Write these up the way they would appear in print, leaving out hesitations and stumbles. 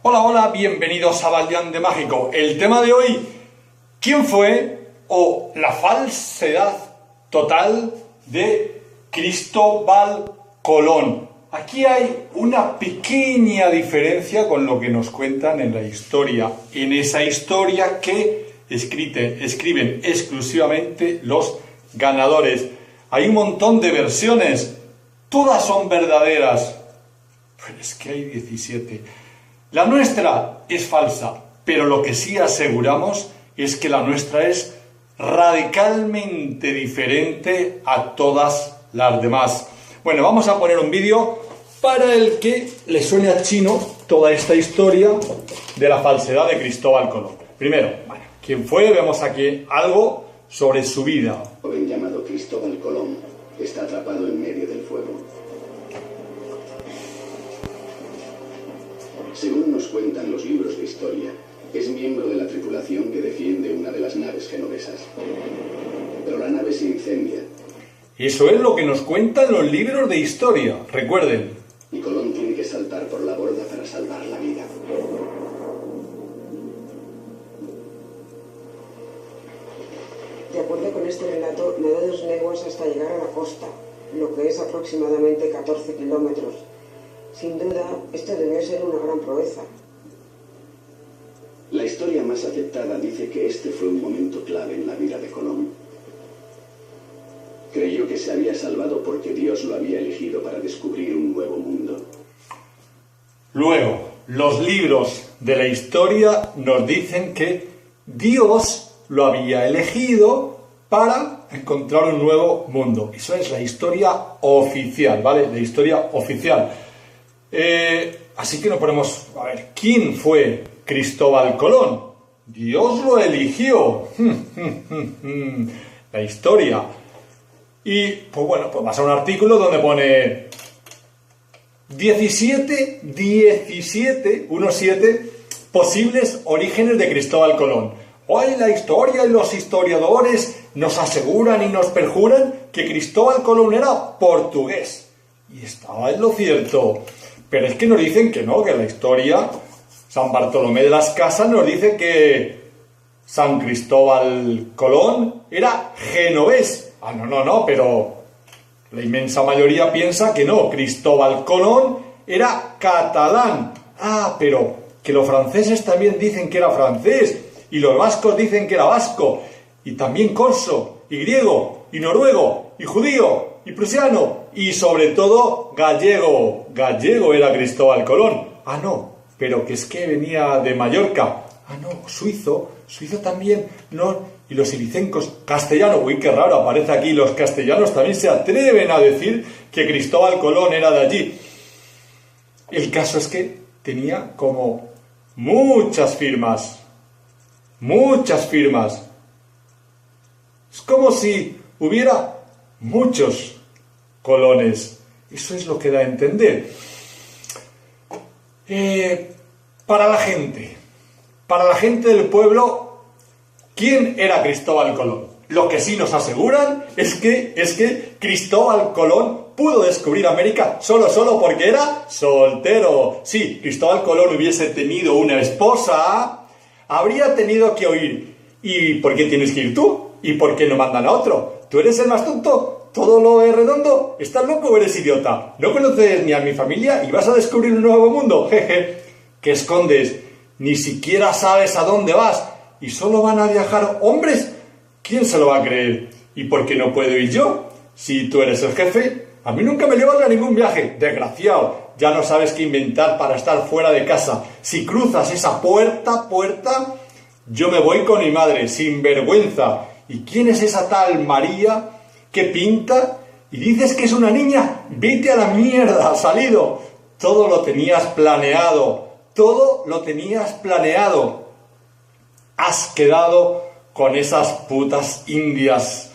Hola, hola, bienvenidos a Baldeante Mágico. El tema de hoy, ¿quién fue o la falsedad total de Cristóbal Colón? Aquí hay una pequeña diferencia con lo que nos cuentan en la historia. En esa historia que escriben exclusivamente los ganadores. Hay un montón de versiones, todas son verdaderas, pero es que hay 17. La nuestra es falsa, pero lo que sí aseguramos es que la nuestra es radicalmente diferente a todas las demás. Bueno, vamos a poner un vídeo para el que le suene a chino toda esta historia de la falsedad de Cristóbal Colón. Primero, bueno, ¿quién fue? Vemos aquí algo sobre su vida. Un joven llamado Cristóbal Colón está atrapado en medio del fuego. Según nos cuentan los libros de historia, es miembro de la tripulación que defiende una de las naves genovesas. Pero la nave se incendia. Eso es lo que nos cuentan los libros de historia, recuerden. Y Colón tiene que saltar por la borda para salvar la vida. De acuerdo con este relato, nadó 2 leguas hasta llegar a la costa, lo que es aproximadamente 14 kilómetros. Sin duda, esto debe ser una gran proeza. La historia más aceptada dice que este fue un momento clave en la vida de Colón. Creyó que se había salvado porque Dios lo había elegido para descubrir un nuevo mundo. Luego, los libros de la historia nos dicen que Dios lo había elegido para encontrar un nuevo mundo. Eso es la historia oficial, ¿vale? La historia oficial. Así que nos ponemos a ver, ¿quién fue Cristóbal Colón? Dios lo eligió. La historia. Y, pues bueno, pues vas a un artículo donde pone 17 posibles orígenes de Cristóbal Colón. Hoy la historia y los historiadores nos aseguran y nos perjuran que Cristóbal Colón era portugués. Y estaba en lo cierto. Pero es que nos dicen que no, que la historia, San Bartolomé de las Casas nos dice que San Cristóbal Colón era genovés. No, pero la inmensa mayoría piensa que no, Cristóbal Colón era catalán. Pero que los franceses también dicen que era francés, y los vascos dicen que era vasco, y también corso, y griego, y noruego, y judío, y prusiano, y sobre todo gallego. Gallego era Cristóbal Colón. No, pero que es que venía de Mallorca. No, suizo también, no. Y los ilicencos, castellano, uy, qué raro, aparece aquí, los castellanos también se atreven a decir que Cristóbal Colón era de allí. El caso es que tenía como muchas firmas. Es como si hubiera muchos Colones. Eso es lo que da a entender. Para la gente del pueblo, ¿quién era Cristóbal Colón? Lo que sí nos aseguran es que Cristóbal Colón pudo descubrir América solo porque era soltero. Si Cristóbal Colón hubiese tenido una esposa, habría tenido que oír: ¿y por qué tienes que ir tú? ¿Y por qué no mandan a otro? ¿Tú eres el más tonto? ¿Todo lo es redondo? ¿Estás loco o eres idiota? ¿No conoces ni a mi familia y vas a descubrir un nuevo mundo? Jeje. ¿Qué escondes? Ni siquiera sabes a dónde vas. ¿Y solo van a viajar hombres? ¿Quién se lo va a creer? ¿Y por qué no puedo ir yo? Si tú eres el jefe, a mí nunca me llevas a ningún viaje. Desgraciado, ya no sabes qué inventar para estar fuera de casa. Si cruzas esa puerta, yo me voy con mi madre, sin vergüenza. ¿Y quién es esa tal María que pinta? ¿Y dices que es una niña? Vete a la mierda, salido. Todo lo tenías planeado. Has quedado con esas putas indias.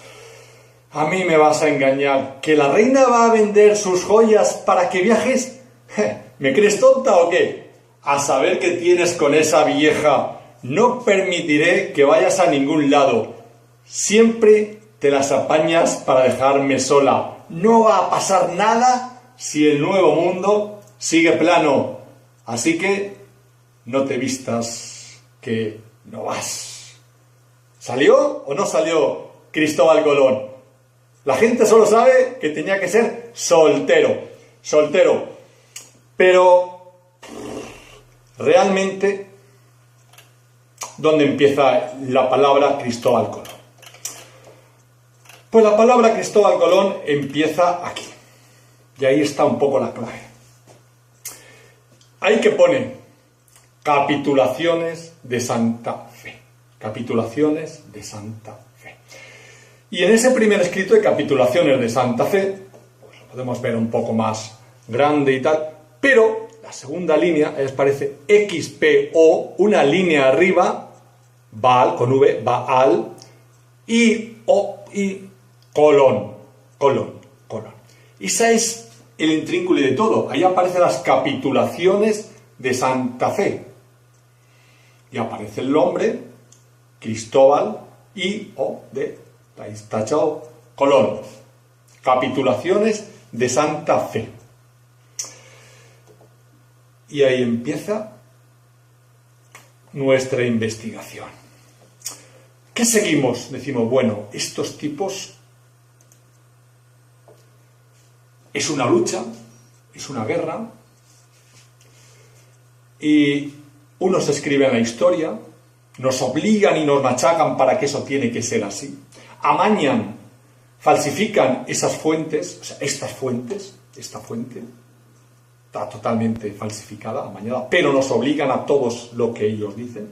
A mí me vas a engañar. ¿Que la reina va a vender sus joyas para que viajes? ¿Me crees tonta o qué? A saber qué tienes con esa vieja. No permitiré que vayas a ningún lado. Siempre te las apañas para dejarme sola. No va a pasar nada si el nuevo mundo sigue plano. Así que no te vistas, que no vas. ¿Salió o no salió Cristóbal Colón? La gente solo sabe que tenía que ser soltero. Pero realmente, ¿dónde empieza la palabra Cristóbal Colón? Pues la palabra Cristóbal Colón empieza aquí. Y ahí está un poco la clave. Ahí que pone capitulaciones de Santa Fe. Capitulaciones de Santa Fe. Y en ese primer escrito de capitulaciones de Santa Fe, pues lo podemos ver un poco más grande y tal, pero la segunda línea, les parece XPO, una línea arriba, Baal, con V, Baal, y Colón. Esa es el intrínculo de todo. Ahí aparecen las capitulaciones de Santa Fe. Y aparece el nombre, Cristóbal, y ahí está tachado, Colón. Capitulaciones de Santa Fe. Y ahí empieza nuestra investigación. ¿Qué seguimos? Decimos, bueno, estos tipos es una lucha, es una guerra, y unos escriben la historia, nos obligan y nos machacan para que eso tiene que ser así, amañan, falsifican esas fuentes, o sea, esta fuente está totalmente falsificada, amañada, pero nos obligan a todos lo que ellos dicen.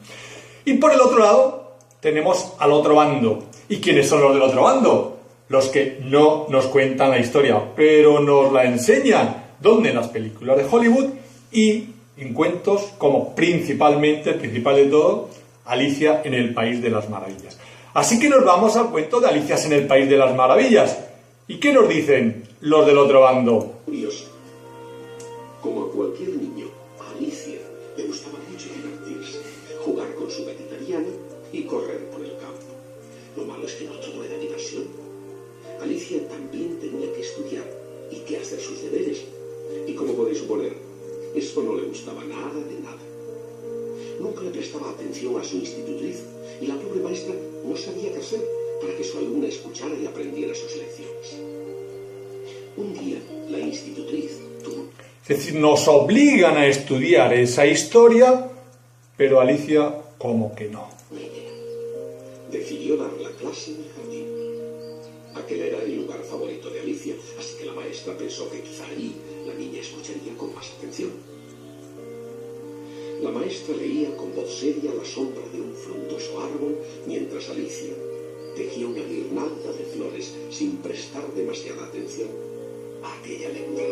Y por el otro lado tenemos al otro bando. ¿Y quiénes son los del otro bando? Los que no nos cuentan la historia, pero nos la enseñan. ¿Dónde? En las películas de Hollywood y en cuentos como principalmente, el principal de todo, Alicia en el País de las Maravillas. Así que nos vamos al cuento de Alicia en el País de las Maravillas. ¿Y qué nos dicen los del otro bando? Curioso. Como a cualquier niño, a Alicia le gustaba mucho divertirse, jugar con su gatita Diana y correr por el campo. Lo malo es que no todo era diversión. Alicia también tenía que estudiar y que hacer sus deberes. Y como podéis suponer, eso no le gustaba nada de nada. Nunca le prestaba atención a su institutriz y la pobre maestra no sabía qué hacer para que su alumna escuchara y aprendiera sus lecciones. Un día, la institutriz tuvo... Es decir, nos obligan a estudiar esa historia, pero Alicia como que no. Decidió dar la clase en el jardín. Aquel era el lugar favorito de Alicia, así que la maestra pensó que quizá allí la niña escucharía con más atención. La maestra leía con voz seria a la sombra de un frondoso árbol, mientras Alicia tejía una guirnalda de flores sin prestar demasiada atención a aquella lectura.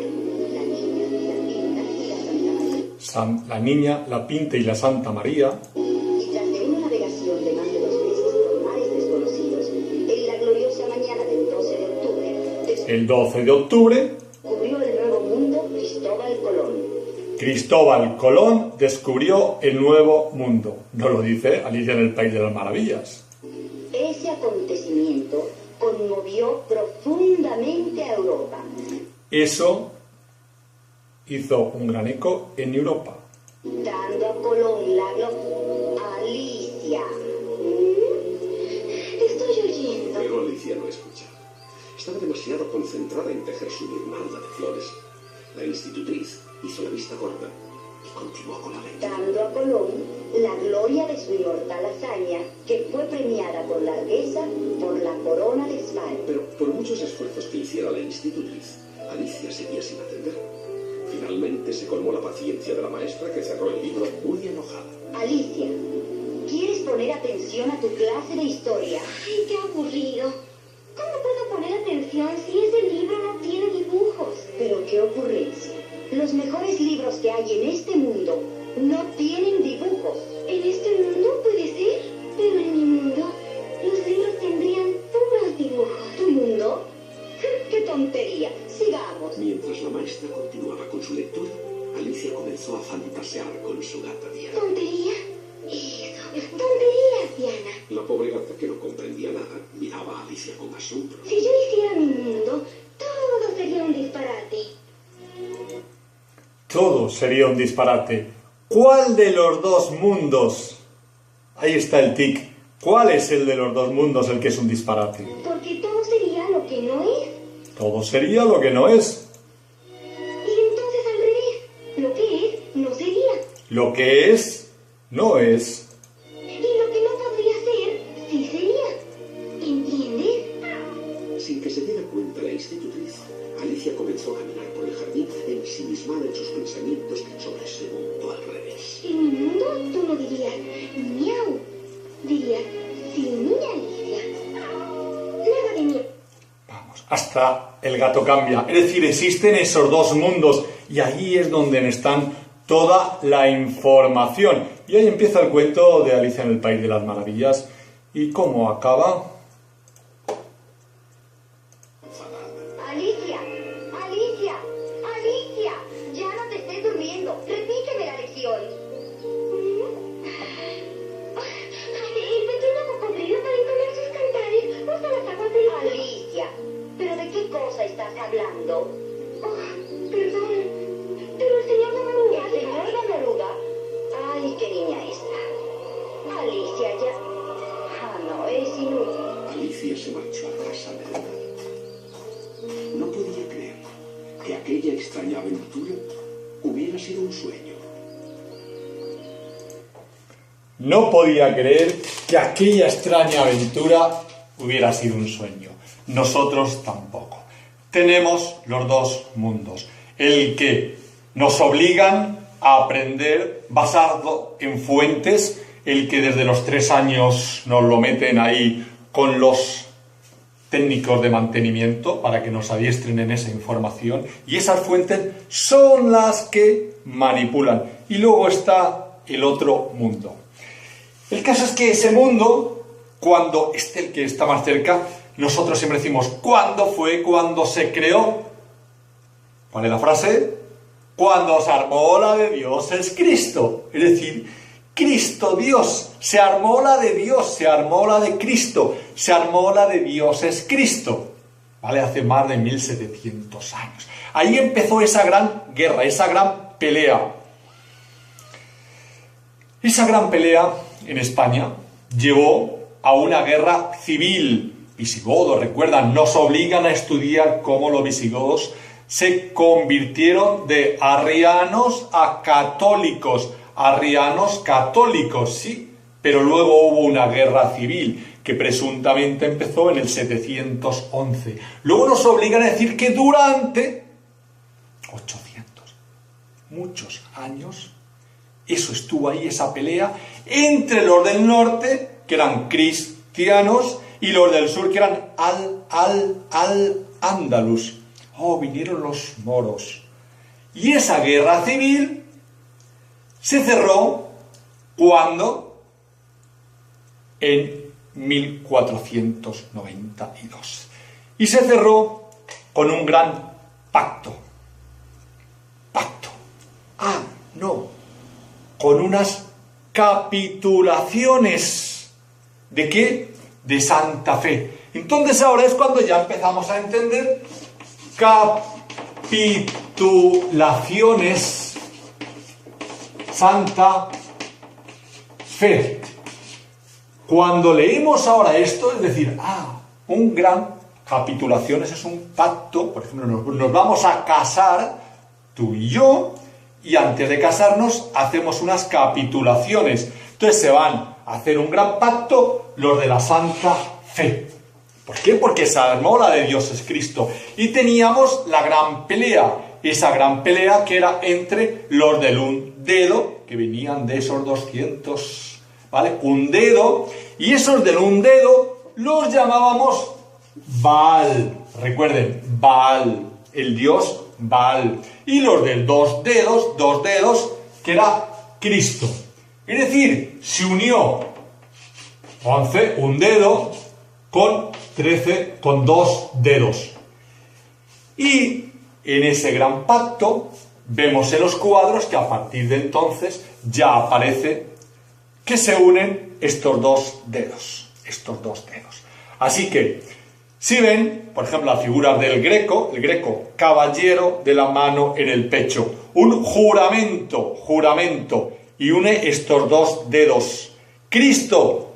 La niña, la pinta y la Santa María. Y tras de una navegación de más de 2 meses por mares desconocidos, en la gloriosa mañana del 12 de octubre... El 12 de octubre... ...descubrió el nuevo mundo Cristóbal Colón. Cristóbal Colón descubrió el nuevo mundo. No lo dice Alicia en el País de las Maravillas. Ese acontecimiento conmovió profundamente a Europa. Eso hizo un gran eco en Europa. Dando a Colón la gloria. Alicia. Estoy oyendo. Pero Alicia no escuchaba. Estaba demasiado concentrada en tejer su guirnalda de flores. La institutriz hizo la vista gorda y continuó con la lectura. Dando a Colón la gloria de su inmortal hazaña, que fue premiada por largueza por la corona de España. Pero por muchos esfuerzos que hiciera la institutriz, Alicia seguía sin atender. Finalmente se colmó la paciencia de la maestra, que cerró el libro muy enojada. Alicia, ¿quieres poner atención a tu clase de historia? ¡Ay, qué aburrido! ¿Cómo puedo poner atención si ese libro no tiene dibujos? Pero qué ocurrencia. Los mejores libros que hay en este mundo no tienen dibujos. ¿En este mundo puede ser? Pero en mi mundo, los libros tendrían puros dibujos. ¿Tu mundo? ¡Qué tontería! Sigamos. Mientras la maestra continuaba con su lectura, Alicia comenzó a fantasear con su gata Diana. ¿Tontería? Eso, tonterías, Diana. La pobre gata, que no comprendía nada, miraba a Alicia con asombro. Si yo hiciera mi mundo, todo sería un disparate. Todo sería un disparate. ¿Cuál de los dos mundos? Ahí está el tic. ¿Cuál es el de los dos mundos el que es un disparate? Porque todo sería lo que no es. Todo sería lo que no es. Y entonces al revés, lo que es no sería. Lo que es, no es. Y lo que no podría ser, sí sería. ¿Entiendes? Sin que se diera cuenta la institutriz, Alicia comenzó a caminar por el jardín ensimismada en sus pensamientos sobre ese mundo al revés. En mi mundo tú no dirías miau. Dirías, sí, niña Alicia. Nada de miau. Vamos, hasta el gato cambia. Es decir, existen esos dos mundos y ahí es donde están toda la información. Y ahí empieza el cuento de Alicia en el País de las Maravillas. ¿Y cómo acaba? Alicia, Alicia, Alicia, ya no te estés durmiendo. Repíteme la lección. El pequeño cocodrilo para entonar sus cantares usa las aguas del mar. Alicia, ¿pero de qué cosa estás hablando? Oh, perdón, pero el señor Domaruga... ¿El señor Domaruga? Ay, qué niña esta. Alicia, ya... Ah, no, es inútil. Alicia se marchó a casa de Leonardo. No podía creer que aquella extraña aventura hubiera sido un sueño. No podía creer que aquella extraña aventura hubiera sido un sueño. Nosotros tampoco. Tenemos los dos mundos. El que nos obligan a aprender basado en fuentes, el que desde los 3 años nos lo meten ahí con los técnicos de mantenimiento para que nos adiestren en esa información, y esas fuentes son las que manipulan. Y luego está el otro mundo. El caso es que ese mundo, cuando esté el que está más cerca, nosotros siempre decimos, ¿cuándo fue? ¿Cuándo se creó? ¿Cuál es la frase? Cuando se armó la de Dios es Cristo. Es decir, Cristo, Dios, se armó la de Dios, se armó la de Cristo, se armó la de Dios es Cristo. ¿Vale? Hace más de 1700 años. Ahí empezó esa gran guerra, esa gran pelea. Esa gran pelea en España llevó a una guerra civil. Visigodos, recuerdan, nos obligan a estudiar cómo los visigodos se convirtieron de arrianos a católicos. Arrianos católicos, sí, pero luego hubo una guerra civil que presuntamente empezó en el 711. Luego nos obligan a decir que durante 800, muchos años, eso estuvo ahí, esa pelea entre los del norte, que eran cristianos, y los del sur, que eran al-ándalus. Oh, vinieron los moros. Y esa guerra civil se cerró cuando, en 1492. Y se cerró con un gran pacto. Pacto. Ah, no. Con unas capitulaciones. ¿De qué? De Santa Fe. Entonces ahora es cuando ya empezamos a entender capitulaciones. Santa Fe. Cuando leemos ahora esto, es decir, un gran capitulaciones es un pacto. Por ejemplo, nos vamos a casar, tú y yo, y antes de casarnos hacemos unas capitulaciones. Entonces se van a hacer un gran pacto los de la Santa Fe. ¿Por qué? Porque se armó la de Dios es Cristo. Y teníamos la gran pelea. Esa gran pelea que era entre los del un dedo, que venían de esos 200, ¿vale? Un dedo. Y esos del un dedo los llamábamos Baal. Recuerden, Baal, el dios Baal. Y los del dos dedos, que era Cristo. Es decir, se unió 11, un dedo, con 13, con 2 dedos. Y en ese gran pacto vemos en los cuadros que a partir de entonces ya aparece que se unen estos dos dedos. Así que, si ven, por ejemplo, la figura del Greco, el Greco, caballero de la mano en el pecho, un juramento y une estos dos dedos. Cristo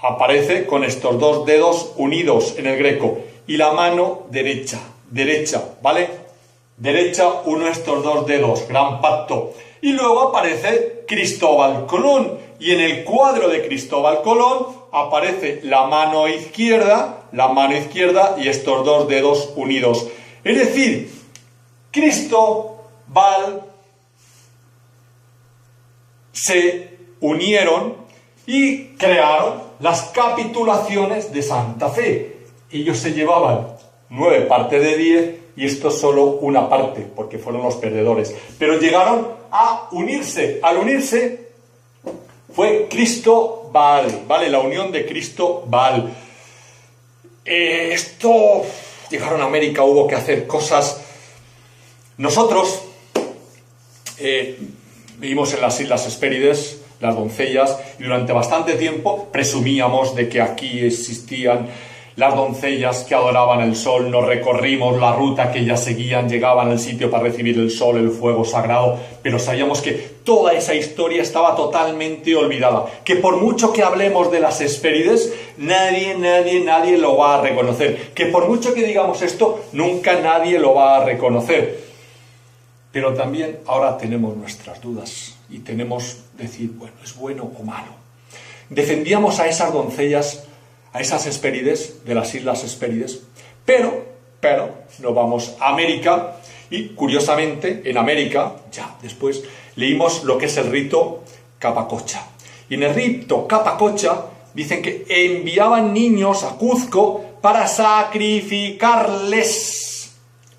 aparece con estos dos dedos unidos en el greco y la mano derecha, ¿vale? Derecha une estos dos dedos, gran pacto. Y luego aparece Cristóbal Colón y en el cuadro de Cristóbal Colón aparece la mano izquierda y estos dos dedos unidos. Es decir, Cristóbal se unieron y crearon las capitulaciones de Santa Fe. Ellos se llevaban 9 partes de 10 y esto es solo una parte, porque fueron los perdedores. Pero llegaron a unirse. Al unirse fue Cristóbal, ¿vale? La unión de Cristóbal. Llegaron a América, hubo que hacer cosas. Nosotros vivimos en las Islas Hespérides, las doncellas, y durante bastante tiempo presumíamos de que aquí existían las doncellas que adoraban el sol. Nos recorrimos la ruta que ellas seguían, llegaban al sitio para recibir el sol, el fuego sagrado, pero sabíamos que toda esa historia estaba totalmente olvidada, que por mucho que hablemos de las Hespérides, nadie lo va a reconocer, que por mucho que digamos esto, nunca nadie lo va a reconocer. Pero también ahora tenemos nuestras dudas y tenemos decir, bueno, ¿es bueno o malo? Defendíamos a esas doncellas, a esas Hespérides, de las Islas Hespérides, pero nos vamos a América y, curiosamente, en América, ya después, leímos lo que es el rito Capacocha. Y en el rito Capacocha dicen que enviaban niños a Cuzco para sacrificarles,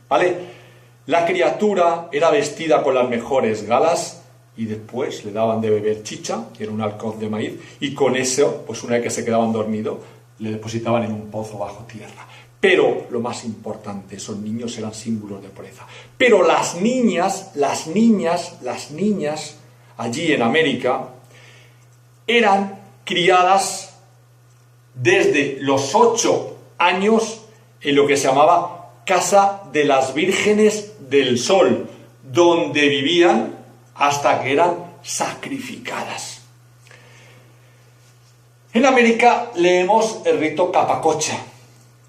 ¿vale? La criatura era vestida con las mejores galas y después le daban de beber chicha, que era un alcohol de maíz, y con eso, pues una vez que se quedaban dormidos, le depositaban en un pozo bajo tierra. Pero lo más importante, esos niños eran símbolos de pureza. Pero las niñas allí en América eran criadas desde los 8 años en lo que se llamaba Casa de las Vírgenes del Sol, donde vivían hasta que eran sacrificadas. En América leemos el rito Capacocha,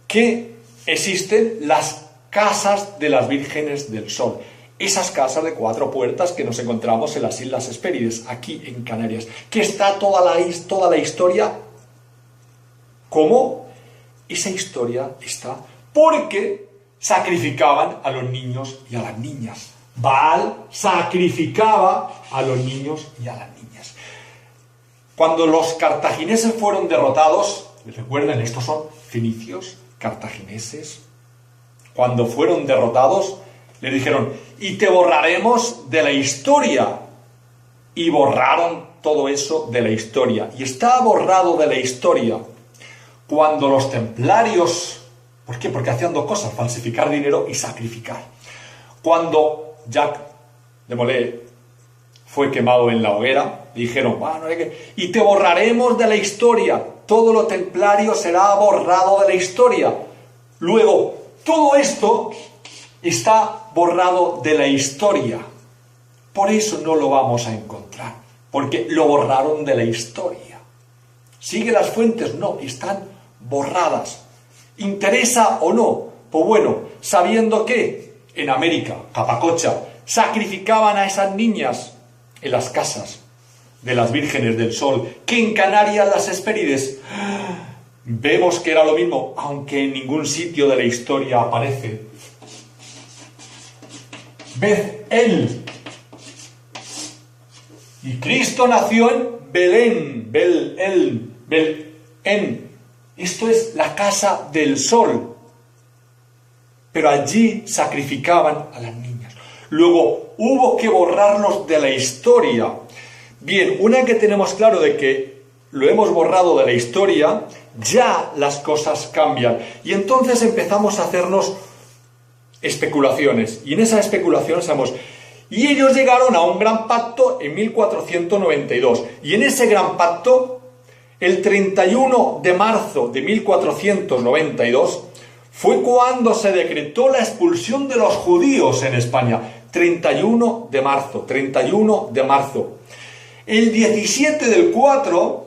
que existen las casas de las vírgenes del sol. Esas casas de 4 puertas que nos encontramos en las Islas Hespérides, aquí en Canarias, que está toda la historia. ¿Cómo? Esa historia está porque sacrificaban a los niños y a las niñas. Baal sacrificaba a los niños y a las niñas. Cuando los cartagineses fueron derrotados, recuerden, estos son fenicios, cartagineses, cuando fueron derrotados, le dijeron, y te borraremos de la historia. Y borraron todo eso de la historia. Y está borrado de la historia cuando los templarios, ¿por qué? Porque hacían 2 cosas, falsificar dinero y sacrificar. Cuando Jacques de Molay fue quemado en la hoguera, dijeron, bueno, y te borraremos de la historia, todo lo templario será borrado de la historia. Luego, todo esto está borrado de la historia. Por eso no lo vamos a encontrar, porque lo borraron de la historia. ¿Sigue las fuentes? No, están borradas. ¿Interesa o no? Pues bueno, sabiendo que en América, Capacocha, sacrificaban a esas niñas en las casas de las vírgenes del sol, que en Canarias las Hespérides, vemos que era lo mismo, aunque en ningún sitio de la historia aparece. Beth-El. Y Cristo nació en Belén, Belén. Esto es la casa del sol. Pero allí sacrificaban a las niñas. Luego hubo que borrarlos de la historia. Bien, una vez que tenemos claro de que lo hemos borrado de la historia, ya las cosas cambian. Y entonces empezamos a hacernos especulaciones. Y en esa especulación sabemos... Y ellos llegaron a un gran pacto en 1492. Y en ese gran pacto, el 31 de marzo de 1492, fue cuando se decretó la expulsión de los judíos en España. 31 de marzo. El 17 del 4,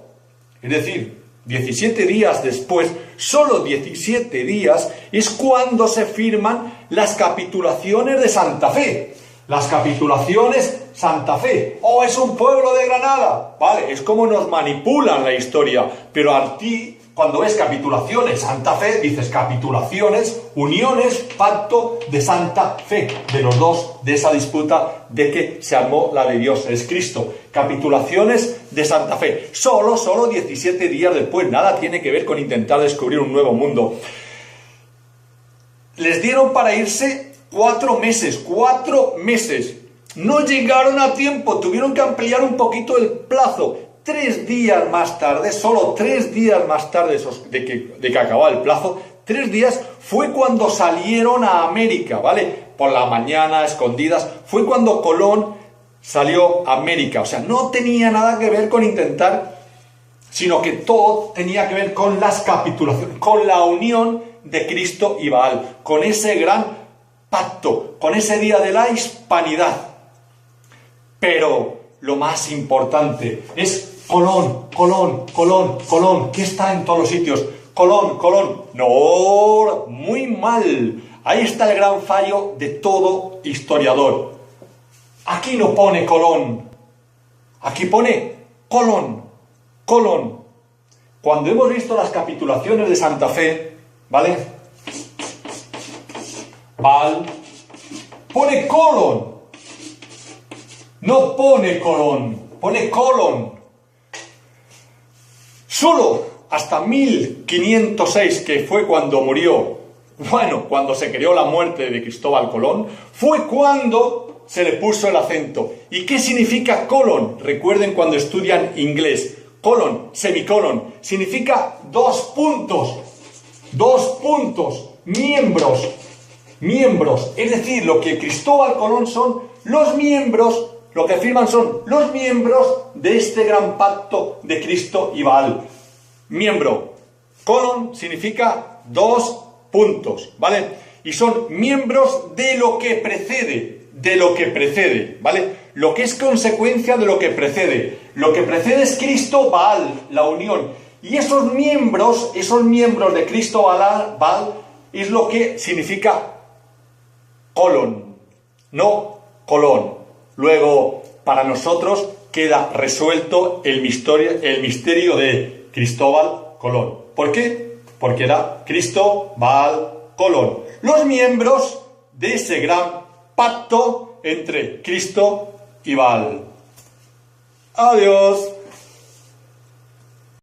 es decir, 17 días después, solo 17 días, es cuando se firman las capitulaciones de Santa Fe. Las capitulaciones Santa Fe. ¡Oh, es un pueblo de Granada! Vale, es como nos manipulan la historia. Pero a ti, cuando ves capitulaciones Santa Fe, dices capitulaciones, uniones, pacto de Santa Fe. De los dos, de esa disputa de que se armó la de Dios, es Cristo. Capitulaciones de Santa Fe. Solo 17 días después. Nada tiene que ver con intentar descubrir un nuevo mundo. Les dieron para irse 4 meses. 4 meses. No llegaron a tiempo. Tuvieron que ampliar un poquito el plazo. 3 días más tarde, solo 3 días más tarde de que acababa el plazo, 3 días fue cuando salieron a América, ¿vale? Por la mañana, escondidas. Fue cuando Colón salió a América. O sea, no tenía nada que ver con intentar, sino que todo tenía que ver con las capitulaciones, con la unión de Cristo y Baal, con ese gran pacto, con ese día de la hispanidad. Pero lo más importante es Colón, que está en todos los sitios. Colón. No, muy mal. Ahí está el gran fallo de todo historiador. Aquí no pone Colón. Aquí pone Colón. Cuando hemos visto las capitulaciones de Santa Fe, ¿vale? Baal pone Colón. No pone Colón, pone Colón. Solo hasta 1506, que fue cuando murió, cuando se creó la muerte de Cristóbal Colón, fue cuando se le puso el acento. ¿Y qué significa colon? Recuerden cuando estudian inglés. Colon, semicolon, significa 2 puntos. 2 puntos, miembros. Es decir, lo que Cristóbal Colón son los miembros. Lo que afirman son los miembros de este gran pacto de Cristo y Baal. Miembro. Colon significa 2 puntos, ¿vale? Y son miembros de lo que precede, ¿vale? Lo que es consecuencia de lo que precede. Lo que precede es Cristo, Baal, la unión. Y esos miembros de Cristo, Baal, es lo que significa colon, no Colón. Luego, para nosotros queda resuelto el misterio de Cristóbal Colón. ¿Por qué? Porque era Cristo, Baal, Colón. Los miembros de ese gran pacto entre Cristo y Baal. Adiós.